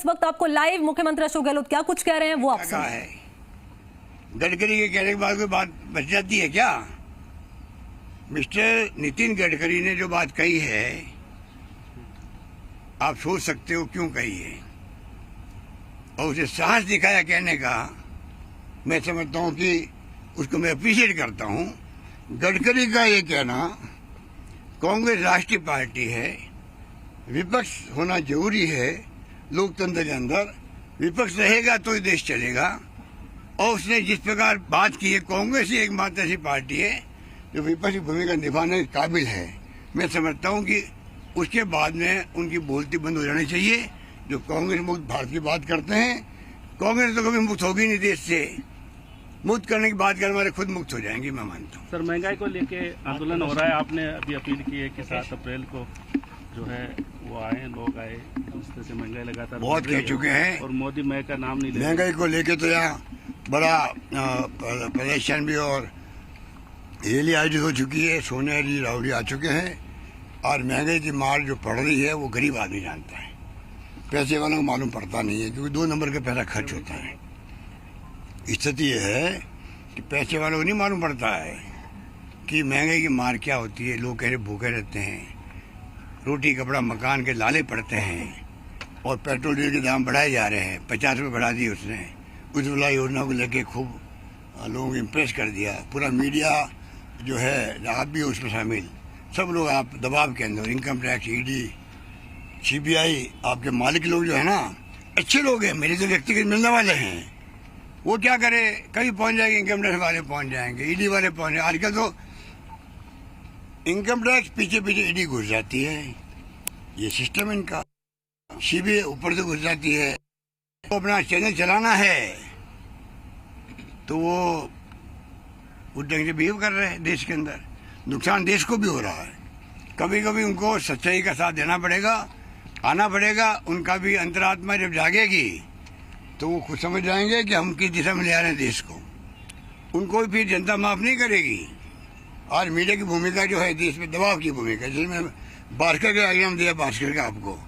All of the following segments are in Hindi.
इस वक्त आपको लाइव मुख्यमंत्री अशोक गहलोत क्या कुछ कह रहे हैं वो आप सुनिए। है गडकरी के कहने के बाद कोई बात बच जाती है क्या? मिस्टर नितिन गडकरी ने जो बात कही है, आप सोच सकते हो क्यों कही है, और उसे साहस दिखाया कहने का। मैं समझता हूं कि उसको मैं अप्रिशिएट करता हूं। गडकरी का ये कहना, कांग्रेस राष्ट्रीय पार्टी है, विपक्ष होना जरूरी है लोकतंत्र के अंदर, विपक्ष रहेगा तो ही देश चलेगा। और उसने जिस प्रकार बात की है, कांग्रेस ही एकमात्र ऐसी पार्टी है जो विपक्ष की भूमिका निभाने के काबिल है। मैं समझता हूं कि उसके बाद में उनकी बोलती बंद हो जानी चाहिए। जो कांग्रेस मुक्त भारत की बात करते हैं, कांग्रेस तो कभी मुक्त होगी नहीं देश से। मुक्त करने की बात कर हमारे खुद मुक्त हो जाएंगे, मैं मानता हूँ। सर, महंगाई को लेके आंदोलन हो रहा है, आपने अभी अपील की है कि 7 अप्रैल को जो है वो आए, लोग आए, उस तरह से महंगाई लगातार बहुत कह चुके हैं, और मोदी महंगाई का नाम नहीं ले। महंगाई को लेके तो यहाँ बड़ा प्रदर्शन भी और रैली आयोजित हो चुकी है, सोनिया जी राहुल जी आ चुके हैं। और महंगाई की मार जो पड़ रही है वो गरीब आदमी जानता है, पैसे वालों को मालूम पड़ता नहीं है, क्योंकि 2 नंबर का पैसा खर्च होता है। स्थिति यह है कि पैसे वालों को नहीं मालूम पड़ता है कि महंगाई की मार क्या होती है। लोग कह रहे भूखे रहते हैं, रोटी कपड़ा मकान के लाले पड़ते हैं, और पेट्रोल डीजल के दाम बढ़ाए जा रहे हैं। 50 रुपये बढ़ा दिए उसने। उज्ज्वला योजना को लेके खूब लोगों को इम्प्रेस कर दिया। पूरा मीडिया जो है, आप भी उसमें शामिल, सब लोग आप दबाव के अंदर। इनकम टैक्स, ईडी, सीबीआई, आपके मालिक लोग जो है ना, अच्छे लोग हैं, मेरे तो व्यक्तिगत मिलने वाले हैं। वो क्या करे, कभी पहुंच जाएंगे, इनकम टैक्स वाले पहुंच जाएंगे, ईडी वाले पहुंच जाएंगे। आजकल तो इनकम टैक्स पीछे पीछे ईडी घुस जाती है, ये सिस्टम इनका। सीबीआई ऊपर से घुस जाती है। तो अपना चैनल चलाना है तो वो ढंग से बिहेव कर रहे हैं देश के अंदर। नुकसान देश को भी हो रहा है। कभी कभी उनको सच्चाई का साथ देना पड़ेगा, आना पड़ेगा। उनका भी अंतरात्मा जब जागेगी तो वो खुद समझ जाएंगे कि हम किस दिशा में ले आ रहे हैं देश को। उनको फिर जनता माफ नहीं करेगी। और मीडिया की भूमिका जो है देश में, दबाव की भूमिका, जिसमें भास्कर का एग्जाम दिया भास्कर का आपको,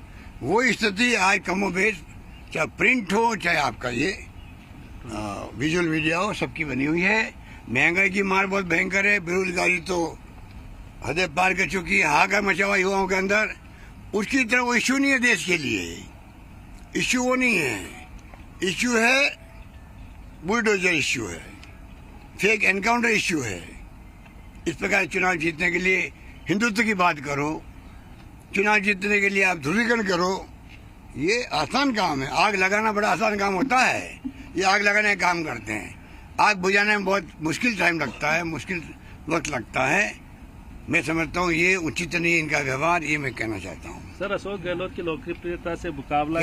वो स्थिति आज कमोबेश, चाहे प्रिंट हो चाहे आपका ये विजुअल मीडिया हो, सबकी बनी हुई है। महंगाई की मार बहुत भयंकर है। बेरोजगारी तो हदें पार कर चुकी है, हाहाकार मचा हुआ युवाओं के अंदर। उसकी तरह वो इश्यू नहीं है देश के लिए। इश्यू वो नहीं है, इश्यू है बुलडोजर इश्यू है, फेक एनकाउंटर इश्यू है। इस प्रकार चुनाव जीतने के लिए हिंदुत्व की बात करो, चुनाव जीतने के लिए आप ध्रुवीकरण करो, ये आसान काम है। आग लगाना बड़ा आसान काम होता है, ये आग लगाने का काम करते हैं। आग बुझाने में बहुत मुश्किल टाइम लगता है, मुश्किल वक्त लगता है। मैं समझता हूँ ये उचित नहीं इनका व्यवहार, ये मैं कहना चाहता हूँ। सर, अशोक गहलोत की लोकप्रियता से मुकाबला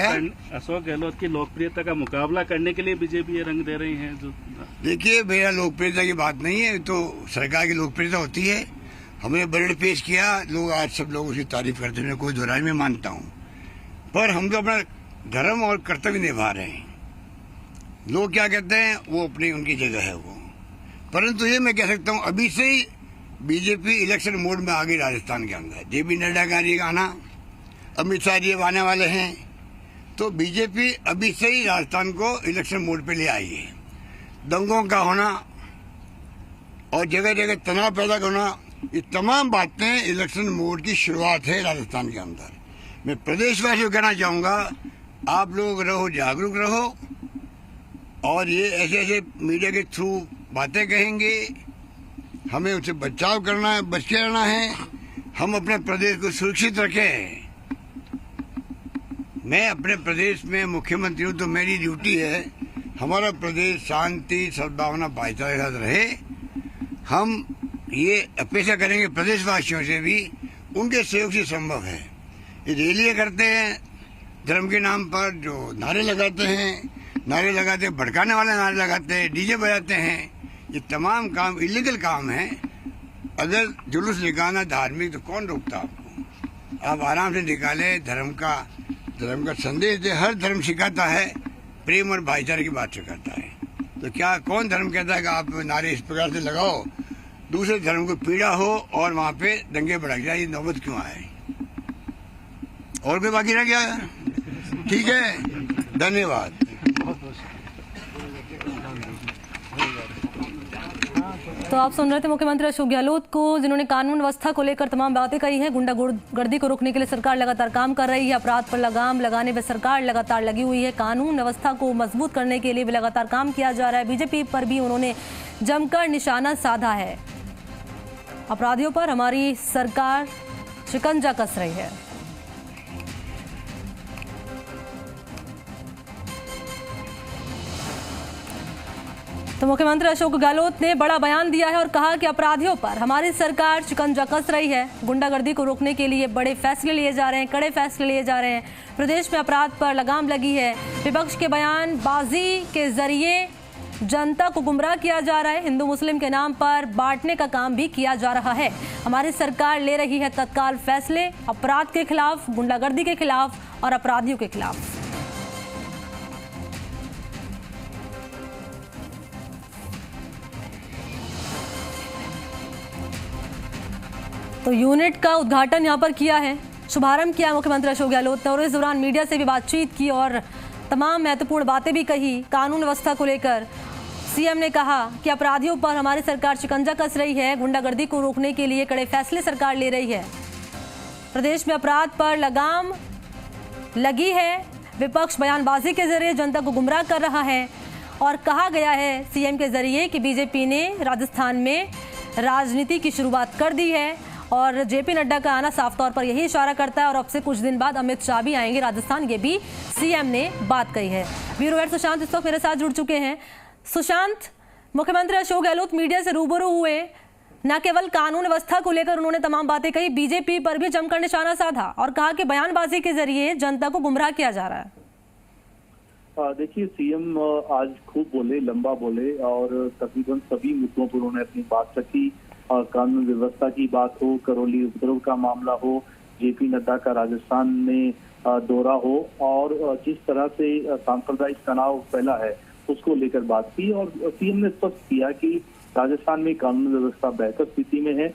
अशोक गहलोत की लोकप्रियता का मुकाबला करने के लिए बीजेपी ये रंग दे रही है। जो देखिए, मेरा लोकप्रियता की बात नहीं है, तो सरकार की लोकप्रियता होती है। हमने बजट पेश किया, लोग आज सब लोग उसकी तारीफ करते हैं, कोई दोहराई में मानता हूँ। पर हम तो अपना धर्म और कर्तव्य निभा रहे हैं। लोग क्या कहते हैं वो अपनी उनकी जगह है वो। परंतु ये मैं कह सकता हूँ, अभी से ही बीजेपी इलेक्शन मोड में आ गई राजस्थान के अंदर। जेपी नड्डा का जी आना, अमित शाह जी आने वाले हैं, तो बीजेपी अभी से ही राजस्थान को इलेक्शन मोड पे ले आई है। दंगों का होना और जगह जगह तनाव पैदा करना, ये तमाम बातें इलेक्शन मोड की शुरुआत है राजस्थान के अंदर। मैं प्रदेशवासियों को कहना चाहूँगा, आप लोग रहो, जागरूक रहो, और ये ऐसे ऐसे मीडिया के थ्रू बातें कहेंगे, हमें उससे बचाव करना है, बच के रहना है। हम अपने प्रदेश को सुरक्षित रखें। मैं अपने प्रदेश में मुख्यमंत्री हूँ, तो मेरी ड्यूटी है हमारा प्रदेश शांति, सद्भावना, भाईचारे के साथ रहे। हम ये अपेक्षा करेंगे प्रदेशवासियों से भी, उनके सहयोग से संभव है। ये रैलियाँ करते हैं धर्म के नाम पर, जो नारे लगाते हैं, भड़काने वाले नारे लगाते हैं, डीजे बजाते हैं, ये तमाम काम इलीगल काम है। अगर जुलूस निकालना धार्मिक तो कौन रोकता आपको? आप आराम से निकाले, धर्म का संदेश दे। हर धर्म सिखाता है, प्रेम और भाईचारे की बात सिखाता है। तो क्या कौन धर्म कहता है कि आप नारे इस प्रकार से लगाओ, दूसरे धर्म को पीड़ा हो और वहाँ पे दंगे भड़क जाए? ये नौबत क्यों आए? और भी बाकी रह गया? ठीक है। धन्यवाद। तो आप सुन रहे थे मुख्यमंत्री अशोक गहलोत को, जिन्होंने कानून व्यवस्था को लेकर तमाम बातें कही हैं। गुंडागर्दी को रोकने के लिए सरकार लगातार काम कर रही है। अपराध पर लगाम लगाने में सरकार लगातार लगी हुई है। कानून व्यवस्था को मजबूत करने के लिए भी लगातार काम किया जा रहा है। बीजेपी पर भी उन्होंने जमकर निशाना साधा है। अपराधियों पर हमारी सरकार शिकंजा कस रही है। तो मुख्यमंत्री अशोक गहलोत ने बड़ा बयान दिया है और कहा कि अपराधियों पर हमारी सरकार शिकंजा कस रही है। गुंडागर्दी को रोकने के लिए बड़े फैसले लिए जा रहे हैं, कड़े फैसले लिए जा रहे हैं। प्रदेश में अपराध पर लगाम लगी है। विपक्ष के बयानबाजी के जरिए जनता को गुमराह किया जा रहा है। हिंदू मुस्लिम के नाम पर बांटने का काम भी किया जा रहा है। हमारी सरकार ले रही है तत्काल फैसले अपराध के खिलाफ, गुंडागर्दी के खिलाफ और अपराधियों के खिलाफ। तो यूनिट का उद्घाटन यहां पर किया है, शुभारंभ किया मुख्यमंत्री अशोक गहलोत ने और इस दौरान मीडिया से भी बातचीत की और तमाम महत्वपूर्ण बातें भी कही। कानून व्यवस्था को लेकर सीएम ने कहा कि अपराधियों पर हमारी सरकार शिकंजा कस रही है। गुंडागर्दी को रोकने के लिए कड़े फैसले सरकार ले रही है। प्रदेश में अपराध पर लगाम लगी है। विपक्ष बयानबाजी के जरिए जनता को गुमराह कर रहा है और कहा गया है सीएम के जरिए कि बीजेपी ने राजस्थान में राजनीति की शुरुआत कर दी है और जेपी नड्डा का आना साफ तौर पर यही इशारा करता है और अब से कुछ दिन बाद अमित शाह भी आएंगे राजस्थान, ये भी सीएम ने बात कही है। ब्यूरो हेड सुशांत इस वक्त मेरे साथ जुड़ चुके हैं। सुशांत, मुख्यमंत्री अशोक गहलोत मीडिया से रूबरू हुए, न केवल कानून व्यवस्था को लेकर उन्होंने तमाम बातें कही, बीजेपी पर भी जमकर निशाना साधा और कहा कि बयानबाजी के जरिए जनता को गुमराह किया जा रहा है। देखिए, सीएम आज खूब बोले, लंबा बोले और तकरीबन सभी मुद्दों पर उन्होंने अपनी बात रखी। कानून व्यवस्था की बात हो, करौली उपद्रव का मामला हो, जेपी नड्डा का राजस्थान में दौरा हो और जिस तरह से सांप्रदायिक तनाव फैला है उसको लेकर बात की। और सीएम ने स्पष्ट किया कि राजस्थान में कानून व्यवस्था बेहतर स्थिति में है।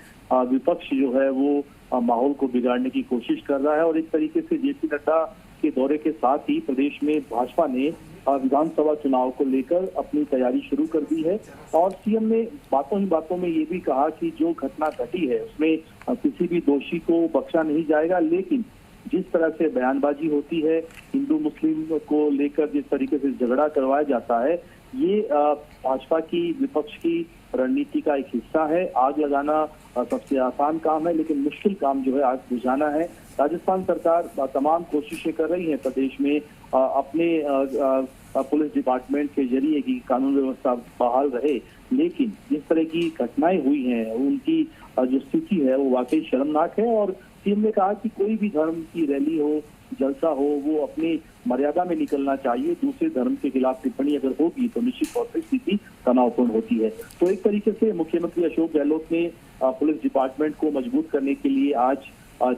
विपक्ष जो है वो माहौल को बिगाड़ने की कोशिश कर रहा है और एक तरीके से जेपी नड्डा के दौरे के साथ ही प्रदेश में भाजपा ने विधानसभा चुनाव को लेकर अपनी तैयारी शुरू कर दी है। और सीएम ने बातों ही बातों में ये भी कहा कि जो घटना घटी है उसमें किसी भी दोषी को बख्शा नहीं जाएगा, लेकिन जिस तरह से बयानबाजी होती है, हिंदू मुस्लिम को लेकर जिस तरीके से झगड़ा करवाया जाता है, ये भाजपा की, विपक्ष की रणनीति का एक हिस्सा है। आग लगाना सबसे आसान काम है, लेकिन मुश्किल काम जो है आग बुझाना है। राजस्थान सरकार तमाम कोशिशें कर रही है प्रदेश में अपने पुलिस डिपार्टमेंट के जरिए की कानून व्यवस्था बहाल रहे, लेकिन जिस तरह की घटनाएं हुई हैं उनकी जो स्थिति है वो वाकई शर्मनाक है। और सीएम ने कहा कि कोई भी धर्म की रैली हो, जलसा हो, वो अपनी मर्यादा में निकलना चाहिए। दूसरे धर्म के खिलाफ टिप्पणी अगर होगी तो निश्चित तौर पर स्थिति तनावपूर्ण होती है। तो एक तरीके से मुख्यमंत्री अशोक गहलोत ने पुलिस डिपार्टमेंट को मजबूत करने के लिए आज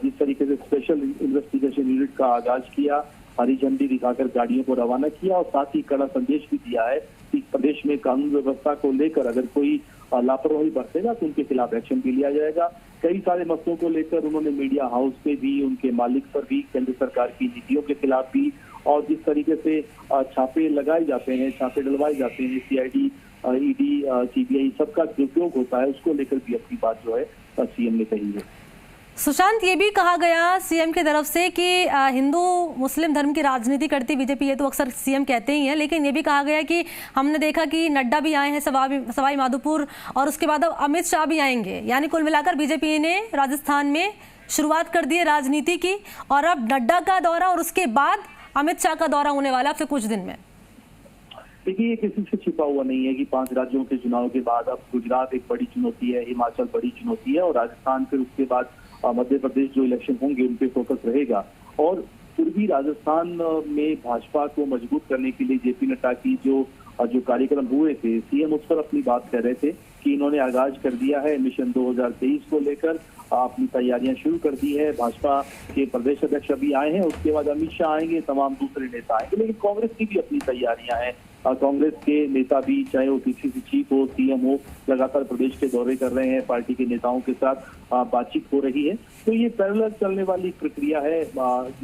जिस तरीके से स्पेशल इन्वेस्टिगेशन यूनिट का आगाज किया, हरी झंडी दिखाकर गाड़ियों को रवाना किया और साथ ही कड़ा संदेश भी दिया है कि प्रदेश में कानून व्यवस्था को लेकर अगर कोई लापरवाही बरतेगा तो उनके खिलाफ एक्शन भी लिया जाएगा। कई सारे मसलों को लेकर उन्होंने मीडिया हाउस पे भी, उनके मालिक पर भी, केंद्र सरकार की नीतियों के खिलाफ भी और जिस तरीके से छापे लगाए जाते हैं, छापे डलवाए जाते हैं, सीआईडी, ईडी, सीबीआई सबका दुरुपयोग होता है, उसको लेकर भी अपनी बात जो है सीएम ने कही है। सुशांत, ये भी कहा गया सीएम की तरफ से कि हिंदू मुस्लिम धर्म की राजनीति करती बीजेपी, ये तो अक्सर सीएम कहते ही हैं, लेकिन ये भी कहा गया कि हमने देखा कि नड्डा भी आए हैं सवाई माधोपुर और उसके बाद अब अमित शाह भी आएंगे, यानी कुल मिलाकर बीजेपी ने राजस्थान में शुरुआत कर दी है राजनीति की और अब नड्डा का दौरा और उसके बाद अमित शाह का दौरा होने वाला है कुछ दिन में। देखिए, ये किसी से छिपा हुआ नहीं है कि 5 राज्यों के चुनाव के बाद अब गुजरात एक बड़ी चुनौती है, हिमाचल बड़ी चुनौती है और राजस्थान फिर उसके बाद मध्य प्रदेश जो इलेक्शन होंगे उन पे फोकस रहेगा। और पूर्वी राजस्थान में भाजपा को मजबूत करने के लिए जेपी नड्डा की जो कार्यक्रम हुए थे, सीएम उस पर अपनी बात कर रहे थे कि इन्होंने आगाज कर दिया है मिशन 2023 को लेकर, अपनी तैयारियां शुरू कर दी है। भाजपा के प्रदेश अध्यक्ष अभी आए हैं, उसके बाद अमित शाह आएंगे, तमाम दूसरे नेता आएंगे, लेकिन कांग्रेस की भी अपनी तैयारियां हैं। कांग्रेस के नेता भी, चाहे वो पीसीसी चीफ हो, सीएम हो, लगातार प्रदेश के दौरे कर रहे हैं, पार्टी के नेताओं के साथ बातचीत हो रही है। तो ये पैरेलल चलने वाली प्रक्रिया है।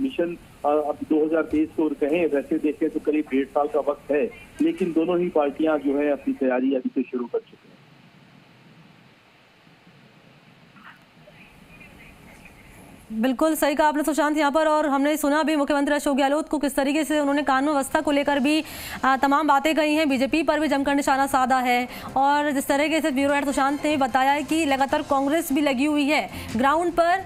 मिशन अब 2023 को कहें वैसे देखें तो करीब 1.5 साल का वक्त है, लेकिन दोनों ही पार्टियां जो है अपनी तैयारी अभी से शुरू कर चुकी हैं। बिल्कुल सही कहा आपने सुशांत यहाँ पर। और हमने सुना भी मुख्यमंत्री अशोक गहलोत को किस तरीके से उन्होंने कानून व्यवस्था को लेकर भी तमाम बातें कही हैं, बीजेपी पर भी जमकर निशाना साधा है। और जिस तरीके से ब्यूरो हेड सुशांत ने बताया है कि लगातार कांग्रेस भी लगी हुई है ग्राउंड पर,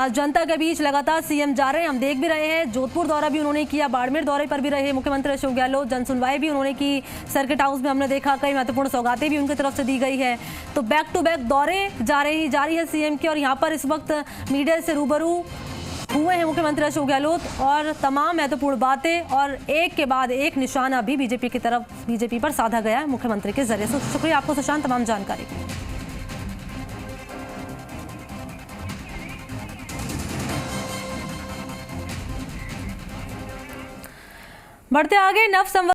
जनता के बीच लगातार सीएम जा रहे हैं, हम देख भी रहे हैं। जोधपुर दौरा भी उन्होंने किया, बाड़मेर दौरे पर भी रहे मुख्यमंत्री अशोक गहलोत, जन सुनवाई भी उन्होंने की, सर्किट हाउस में हमने देखा कई महत्वपूर्ण सौगातें भी उनकी तरफ से दी गई है। तो बैक टू बैक दौरे जारी है सीएम के। और यहाँ पर इस वक्त मीडिया से रूबरू हुए हैं मुख्यमंत्री अशोक गहलोत और तमाम महत्वपूर्ण बातें और एक के बाद एक निशाना भी बीजेपी पर साधा गया है मुख्यमंत्री के जरिए। शुक्रिया आपको सुशांत तमाम जानकारी के लिए। बढ़ते आगे नव